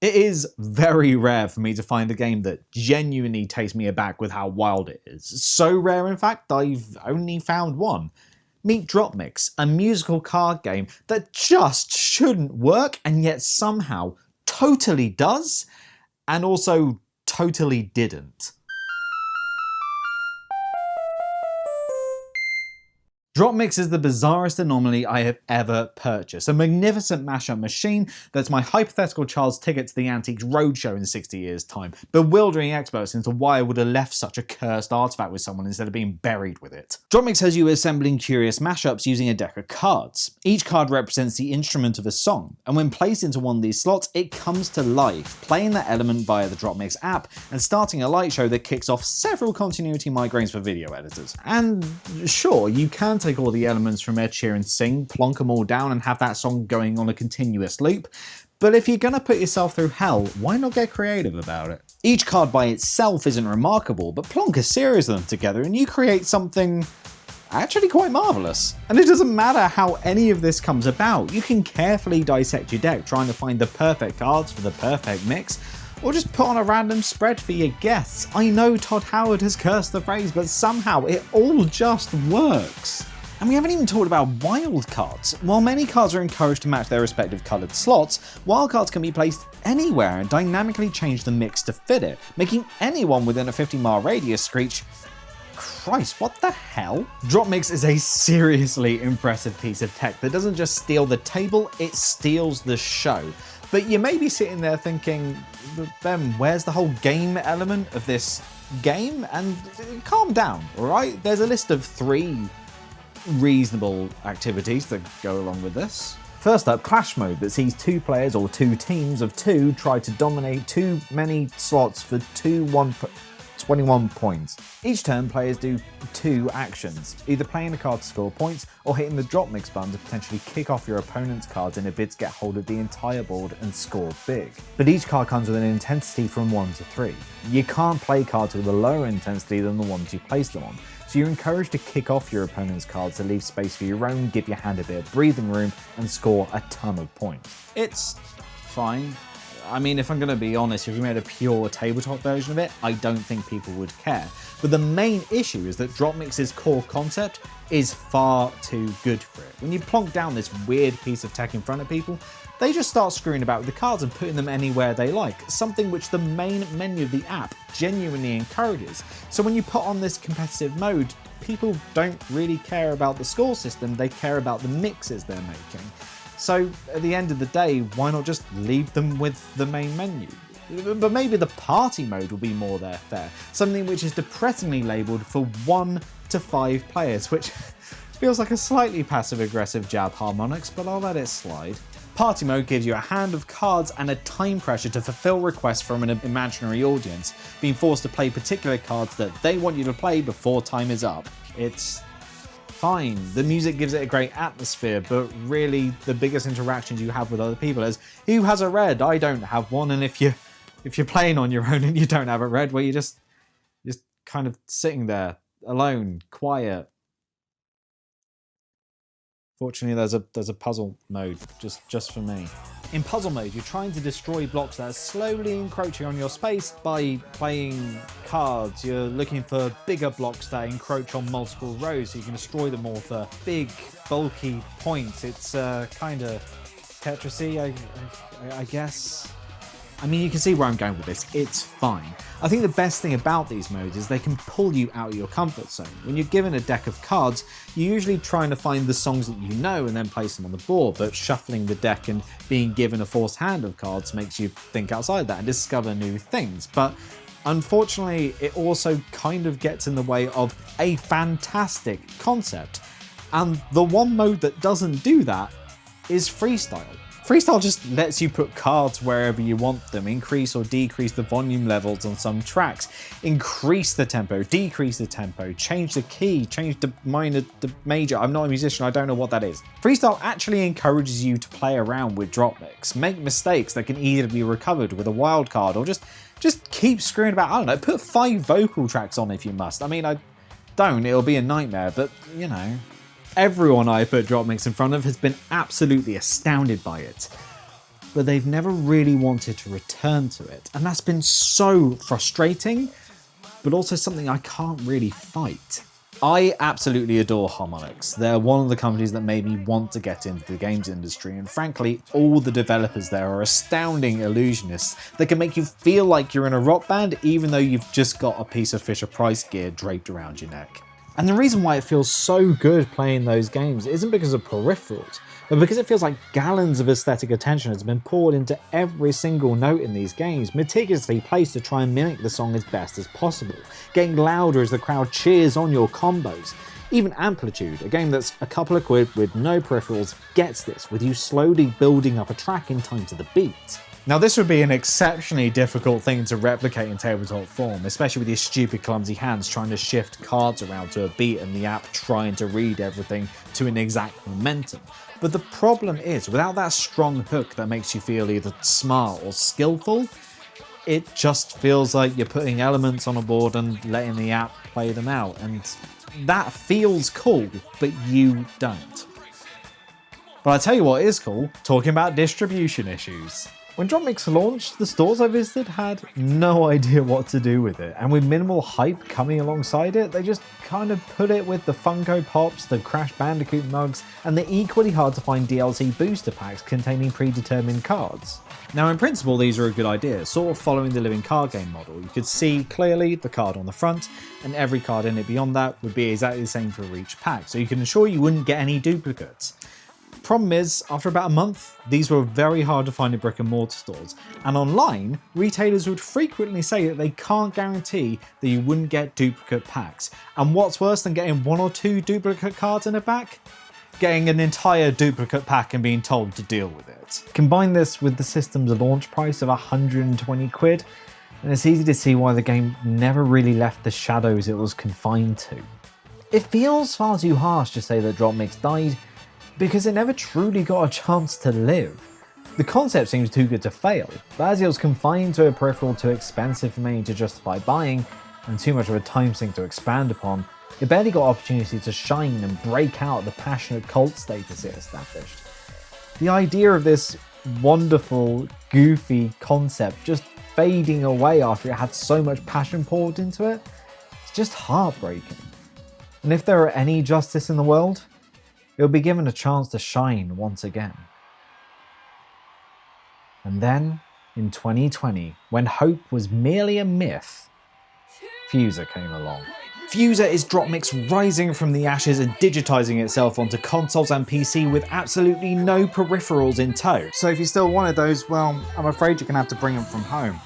It is very rare for me to find a game that genuinely takes me aback with how wild it is. So rare, in fact, I've only found one. Meet Drop Mix, a musical card game that just shouldn't work and yet somehow totally does, and also totally didn't. Drop Mix is the bizarrest anomaly I have ever purchased. A magnificent mashup machine that's my hypothetical child's ticket to the Antiques Roadshow in 60 years' time, bewildering experts into why I would have left such a cursed artifact with someone instead of being buried with it. Drop Mix has you assembling curious mashups using a deck of cards. Each card represents the instrument of a song, and when placed into one of these slots, it comes to life, playing that element via the Drop Mix app and starting a light show that kicks off several continuity migraines for video editors. And sure, you can take all the elements from Ed Sheeran's Sing, plonk them all down and have that song going on a continuous loop, but if you're gonna put yourself through hell, why not get creative about it? Each card by itself isn't remarkable, but plonk a series of them together and you create something actually quite marvellous. And it doesn't matter how any of this comes about, you can carefully dissect your deck trying to find the perfect cards for the perfect mix, or just put on a random spread for your guests. I know Todd Howard has cursed the phrase, but somehow it all just works. And we haven't even talked about wild cards. While many cards are encouraged to match their respective coloured slots, wild cards can be placed anywhere and dynamically change the mix to fit it, making anyone within a 50-mile radius screech, "Christ, what the hell?" Drop Mix is a seriously impressive piece of tech that doesn't just steal the table, it steals the show. But you may be sitting there thinking, Ben, where's the whole game element of this game? And calm down, alright? There's a list of 3 reasonable activities that go along with this. First up, Clash Mode, that sees 2 players or 2 teams of 2 try to dominate too many slots for 21 points. Each turn, players do 2 actions, either playing a card to score points or hitting the Drop Mix button to potentially kick off your opponent's cards in a bid to get hold of the entire board and score big. But each card comes with an intensity from 1 to 3. You can't play cards with a lower intensity than the ones you place them on, so you're encouraged to kick off your opponent's cards to leave space for your own, give your hand a bit of breathing room, and score a ton of points. It's fine. I mean, if I'm going to be honest, if we made a pure tabletop version of it, I don't think people would care. But the main issue is that Drop Mix's core concept is far too good for it. When you plonk down this weird piece of tech in front of people, they just start screwing about with the cards and putting them anywhere they like, something which the main menu of the app genuinely encourages. So when you put on this competitive mode, people don't really care about the score system, they care about the mixes they're making. So at the end of the day, why not just leave them with the main menu? But maybe the party mode will be more their fare, something which is depressingly labelled for 1 to 5 players, which feels like a slightly passive-aggressive jab harmonics, but I'll let it slide. Party mode gives you a hand of cards and a time pressure to fulfill requests from an imaginary audience, being forced to play particular cards that they want you to play before time is up. It's fine. The music gives it a great atmosphere, but really the biggest interactions you have with other people is, who has a red? I don't have one. And if you're playing on your own and you don't have a red, well, you're just kind of sitting there alone, quiet. Fortunately, there's a puzzle mode just for me. In puzzle mode, you're trying to destroy blocks that are slowly encroaching on your space by playing cards. You're looking for bigger blocks that encroach on multiple rows so you can destroy them all for big, bulky points. It's kind of Tetris-y, I guess. I mean, you can see where I'm going with this. It's fine. I think the best thing about these modes is they can pull you out of your comfort zone. When you're given a deck of cards, you're usually trying to find the songs that you know and then place them on the board, but shuffling the deck and being given a forced hand of cards makes you think outside that and discover new things. But unfortunately, it also kind of gets in the way of a fantastic concept. And the one mode that doesn't do that is freestyle. Freestyle just lets you put cards wherever you want them, increase or decrease the volume levels on some tracks, increase the tempo, decrease the tempo, change the key, change the minor, the major. I'm not a musician, I don't know what that is. Freestyle actually encourages you to play around with Drop Mix, make mistakes that can easily be recovered with a wild card, or just keep screwing about. I don't know, put 5 vocal tracks on if you must. I mean, I don't, it'll be a nightmare, but you know. Everyone I put Drop Mix in front of has been absolutely astounded by it. but they've never really wanted to return to it. And that's been so frustrating, but also something I can't really fight. I absolutely adore Harmonix. They're one of the companies that made me want to get into the games industry, and frankly, all the developers there are astounding illusionists that can make you feel like you're in a rock band even though you've just got a piece of Fisher-Price gear draped around your neck. And the reason why it feels so good playing those games isn't because of peripherals, but because it feels like gallons of aesthetic attention has been poured into every single note in these games, meticulously placed to try and mimic the song as best as possible, getting louder as the crowd cheers on your combos. Even Amplitude, a game that's a couple of quid with no peripherals, gets this, with you slowly building up a track in time to the beat. Now this would be an exceptionally difficult thing to replicate in tabletop form, especially with your stupid clumsy hands trying to shift cards around to a beat and the app trying to read everything to an exact momentum. But the problem is, without that strong hook that makes you feel either smart or skillful, it just feels like you're putting elements on a board and letting the app play them out, and that feels cool, but you don't. But I tell you what is cool, talking about distribution issues. When Dropmix launched, the stores I visited had no idea what to do with it, and with minimal hype coming alongside it, they just kind of put it with the Funko Pops, the Crash Bandicoot mugs, and the equally hard to find DLC booster packs containing predetermined cards. Now in principle these are a good idea, sort of following the living card game model. You could see clearly the card on the front, and every card in it beyond that would be exactly the same for each pack, so you can ensure you wouldn't get any duplicates. Problem is, after about a month, these were very hard to find in brick and mortar stores, and online, retailers would frequently say that they can't guarantee that you wouldn't get duplicate packs. And what's worse than getting 1 or 2 duplicate cards in a pack? Getting an entire duplicate pack and being told to deal with it. Combine this with the system's launch price of 120 quid, and it's easy to see why the game never really left the shadows it was confined to. It feels far too harsh to say that Dropmix died, because it never truly got a chance to live. The concept seems too good to fail, but as it was confined to a peripheral too expensive for many to justify buying, and too much of a time sink to expand upon, it barely got opportunity to shine and break out the passionate cult status it established. The idea of this wonderful, goofy concept just fading away after it had so much passion poured into it, it's just heartbreaking. And if there are any justice in the world, it will be given a chance to shine once again. And then, in 2020, when hope was merely a myth, Fuser came along. Fuser is Dropmix rising from the ashes and digitizing itself onto consoles and PC with absolutely no peripherals in tow. So if you still wanted those, well, I'm afraid you're going to have to bring them from home.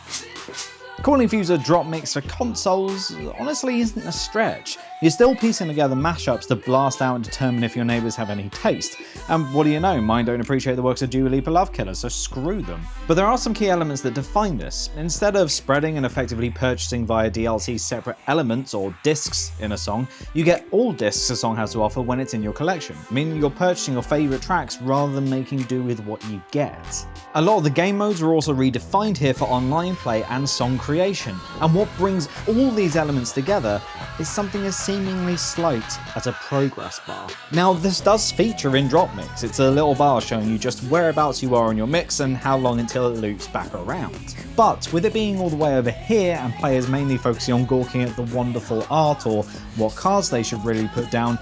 Calling Fuser Dropmix for consoles honestly isn't a stretch. You're still piecing together mashups to blast out and determine if your neighbours have any taste. And what do you know, mine don't appreciate the works of Dua Lipa Love Killer, so screw them. But there are some key elements that define this. Instead of spreading and effectively purchasing via DLC separate elements or discs in a song, you get all discs a song has to offer when it's in your collection, meaning you're purchasing your favourite tracks rather than making do with what you get. A lot of the game modes are also redefined here for online play and song creation, and what brings all these elements together is something as seemingly slight as a progress bar. Now this does feature in Dropmix. It's a little bar showing you just whereabouts you are on your mix and how long until it loops back around. But with it being all the way over here and players mainly focusing on gawking at the wonderful art or what cards they should really put down,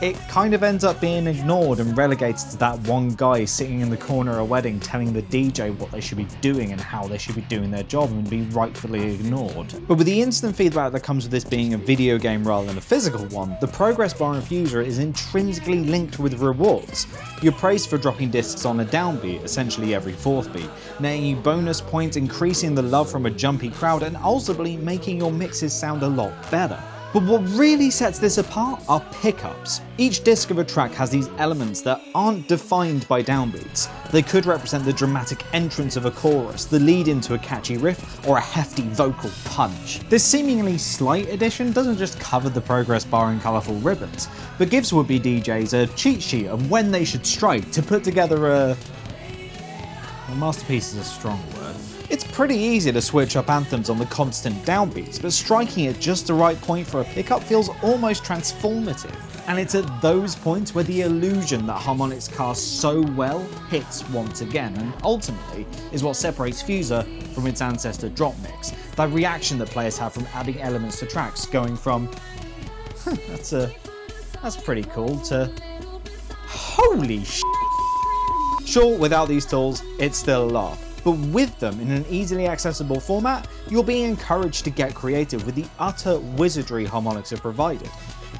it kind of ends up being ignored and relegated to that one guy sitting in the corner at a wedding telling the DJ what they should be doing and how they should be doing their job and be rightfully ignored. But with the instant feedback that comes with this being a video game rather than a physical one, the progress bar in Fuser is intrinsically linked with rewards. You're praised for dropping discs on a downbeat, essentially every fourth beat, netting you bonus points, increasing the love from a jumpy crowd, and ultimately making your mixes sound a lot better. But what really sets this apart are pickups. Each disc of a track has these elements that aren't defined by downbeats. They could represent the dramatic entrance of a chorus, the lead into a catchy riff, or a hefty vocal punch. This seemingly slight addition doesn't just cover the progress bar in colourful ribbons, but gives would-be DJs a cheat sheet of when they should strike to put together a masterpiece is a strong word. It's pretty easy to switch up anthems on the constant downbeats, but striking at just the right point for a pickup feels almost transformative. And it's at those points where the illusion that Harmonix cast so well hits once again, and ultimately is what separates Fuser from its ancestor Dropmix. That reaction that players have from adding elements to tracks, going from that's pretty cool to holy sh**. Sure, without these tools, it's still a laugh. But with them in an easily accessible format, you're being encouraged to get creative with the utter wizardry Harmonix have provided.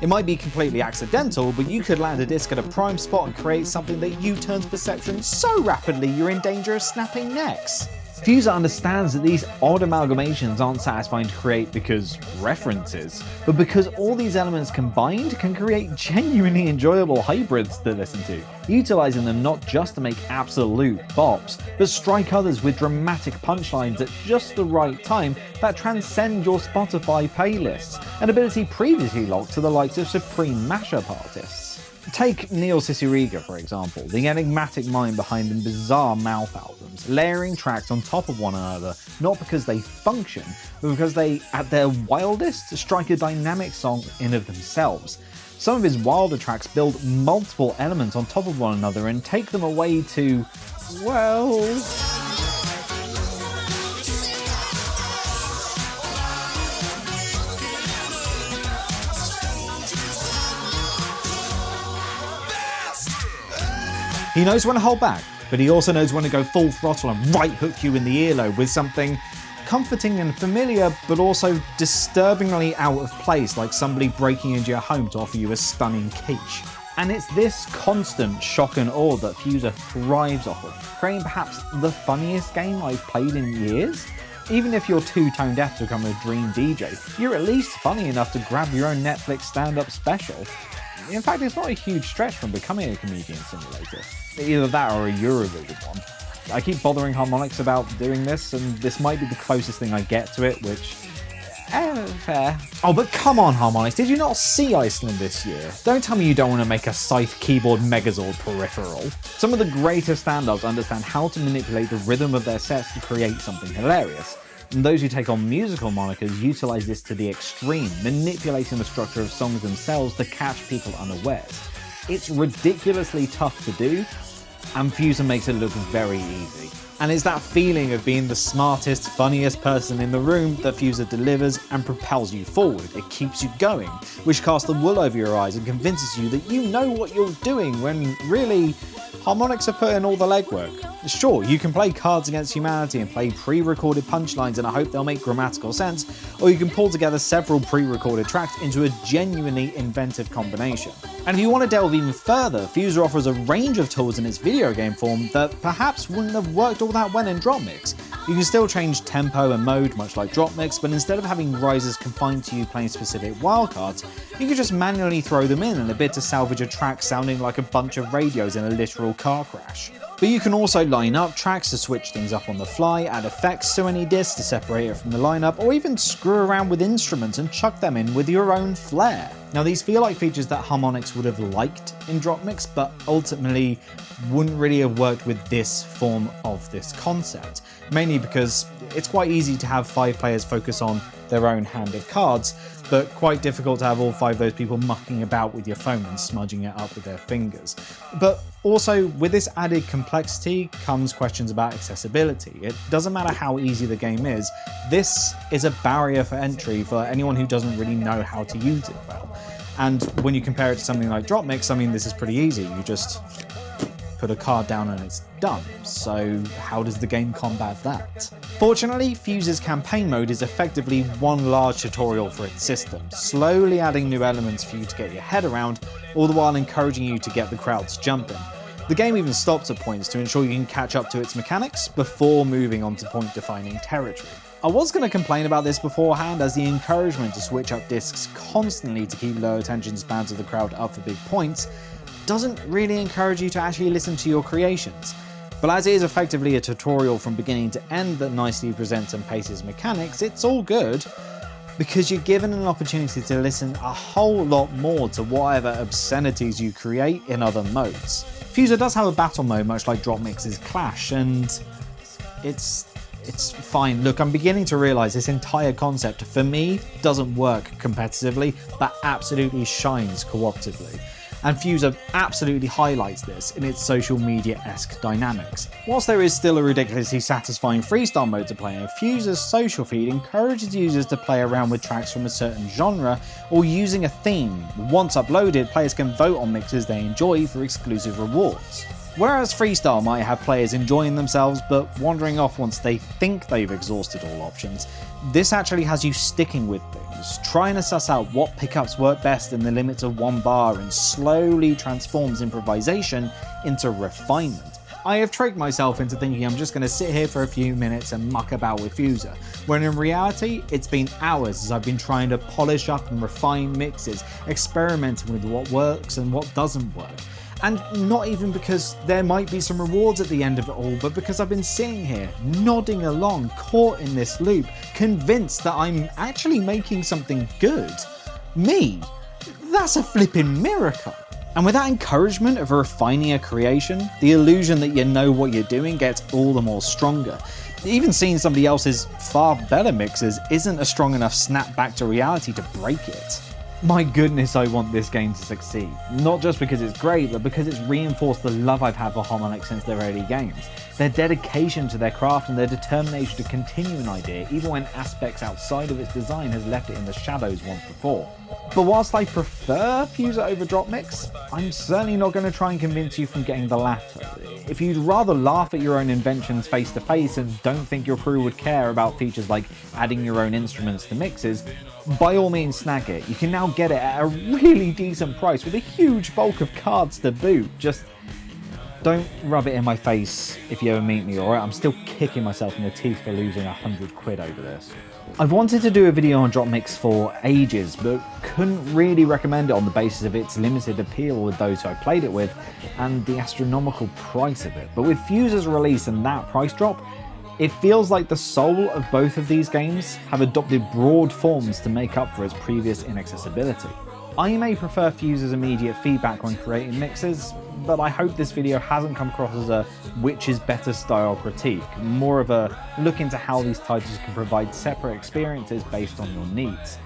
It might be completely accidental, but you could land a disc at a prime spot and create something that U-turns perception so rapidly you're in danger of snapping necks. Fuser understands that these odd amalgamations aren't satisfying to create because references, but because all these elements combined can create genuinely enjoyable hybrids to listen to, utilizing them not just to make absolute bops, but strike others with dramatic punchlines at just the right time that transcend your Spotify playlists, an ability previously locked to the likes of supreme mashup artists. Take Neil Cicierega, for example, the enigmatic mind behind the bizarre Mouth albums, layering tracks on top of one another, not because they function, but because they, at their wildest, strike a dynamic song in of themselves. Some of his wilder tracks build multiple elements on top of one another and take them away to, well... He knows when to hold back, but he also knows when to go full throttle and right hook you in the earlobe with something comforting and familiar, but also disturbingly out of place, like somebody breaking into your home to offer you a stunning quiche. And it's this constant shock and awe that Fuser thrives off of, creating perhaps the funniest game I've played in years. Even if you're too tone deaf to become a dream DJ, you're at least funny enough to grab your own Netflix stand-up special. In fact, it's not a huge stretch from becoming a comedian simulator. Either that or a Eurovision one. I keep bothering Harmonix about doing this, and this might be the closest thing I get to it, which... fair. Oh, but come on, Harmonix, did you not see Iceland this year? Don't tell me you don't want to make a Scythe keyboard Megazord peripheral. Some of the greatest stand-ups understand how to manipulate the rhythm of their sets to create something hilarious. And those who take on musical monikers utilize this to the extreme, manipulating the structure of songs themselves to catch people unawares. It's ridiculously tough to do, and Fuser makes it look very easy. And it's that feeling of being the smartest, funniest person in the room that Fuser delivers and propels you forward. It keeps you going, which casts the wool over your eyes and convinces you that you know what you're doing when really Harmonix are putting all the legwork. Sure, you can play Cards Against Humanity and play pre-recorded punchlines and I hope they'll make grammatical sense, or you can pull together several pre-recorded tracks into a genuinely inventive combination. And if you want to delve even further, Fuser offers a range of tools in its video game form that perhaps wouldn't have worked all that well in Dropmix. You can still change tempo and mode much like Dropmix, but instead of having risers confined to you playing specific wildcards, you can just manually throw them in a bit to salvage a track sounding like a bunch of radios in a literal car crash. But you can also line up tracks to switch things up on the fly, add effects to any disc to separate it from the lineup, or even screw around with instruments and chuck them in with your own flair. Now these feel like features that Harmonix would have liked in Dropmix, but ultimately wouldn't really have worked with this form of this concept, mainly because it's quite easy to have 5 players focus on their own hand of cards, but quite difficult to have all 5 of those people mucking about with your phone and smudging it up with their fingers. But also, with this added complexity comes questions about accessibility. It doesn't matter how easy the game is, this is a barrier for entry for anyone who doesn't really know how to use it well. And when you compare it to something like Dropmix, I mean, this is pretty easy. You just put a card down and it's done. So how does the game combat that? Fortunately, Fuser's campaign mode is effectively one large tutorial for its system, slowly adding new elements for you to get your head around, all the while encouraging you to get the crowds jumping. The game even stops at points to ensure you can catch up to its mechanics before moving on to point-defining territory. I was going to complain about this beforehand, as the encouragement to switch up discs constantly to keep low attention spans of the crowd up for big points doesn't really encourage you to actually listen to your creations. But as it is effectively a tutorial from beginning to end that nicely presents and paces mechanics, it's all good, because you're given an opportunity to listen a whole lot more to whatever obscenities you create in other modes. Fuser does have a battle mode much like Dropmix's Clash, and it's it's fine. Look, I'm beginning to realize this entire concept, for me, doesn't work competitively, but absolutely shines cooperatively. And Fuser absolutely highlights this in its social media-esque dynamics. Whilst there is still a ridiculously satisfying freestyle mode to play in, Fuser's social feed encourages users to play around with tracks from a certain genre or using a theme. Once uploaded, players can vote on mixes they enjoy for exclusive rewards. Whereas Freestyle might have players enjoying themselves but wandering off once they think they've exhausted all options, this actually has you sticking with things, trying to suss out what pickups work best in the limits of one bar, and slowly transforms improvisation into refinement. I have tricked myself into thinking I'm just going to sit here for a few minutes and muck about with Fuser, when in reality it's been hours as I've been trying to polish up and refine mixes, experimenting with what works and what doesn't work. And not even because there might be some rewards at the end of it all, but because I've been sitting here, nodding along, caught in this loop, convinced that I'm actually making something good. Me? That's a flipping miracle. And with that encouragement of refining a creation, the illusion that you know what you're doing gets all the more stronger. Even seeing somebody else's far better mixes isn't a strong enough snap back to reality to break it. My goodness, I want this game to succeed. Not just because it's great, but because it's reinforced the love I've had for Harmonix since their early games. Their dedication to their craft and their determination to continue an idea, even when aspects outside of its design has left it in the shadows once before. But whilst I prefer Fuser over Dropmix, I'm certainly not going to try and convince you from getting the latter. If you'd rather laugh at your own inventions face to face and don't think your crew would care about features like adding your own instruments to mixes, by all means snag it. You can now get it at a really decent price with a huge bulk of cards to boot. Just don't rub it in my face if you ever meet me, alright? I'm still kicking myself in the teeth for losing £100 over this. I've wanted to do a video on Dropmix for ages, but couldn't really recommend it on the basis of its limited appeal with those who I played it with and the astronomical price of it. But with Fuser's release and that price drop, it feels like the soul of both of these games have adopted broad forms to make up for its previous inaccessibility. I may prefer Fuser's immediate feedback when creating mixes, but I hope this video hasn't come across as a which is better style critique, more of a look into how these titles can provide separate experiences based on your needs.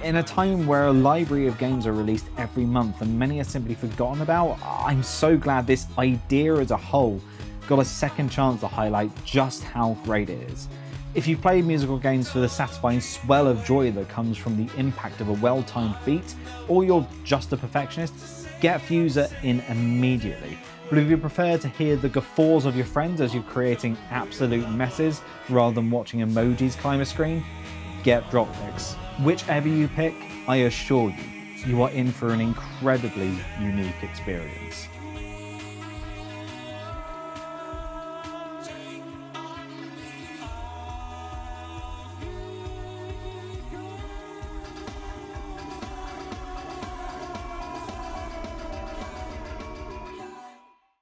In a time where a library of games are released every month and many are simply forgotten about, I'm so glad this idea as a whole got a second chance to highlight just how great it is. If you've played musical games for the satisfying swell of joy that comes from the impact of a well-timed beat, or you're just a perfectionist, get Fuser in immediately. But if you prefer to hear the guffaws of your friends as you're creating absolute messes rather than watching emojis climb a screen, get Dropmix. Whichever you pick, I assure you, you are in for an incredibly unique experience.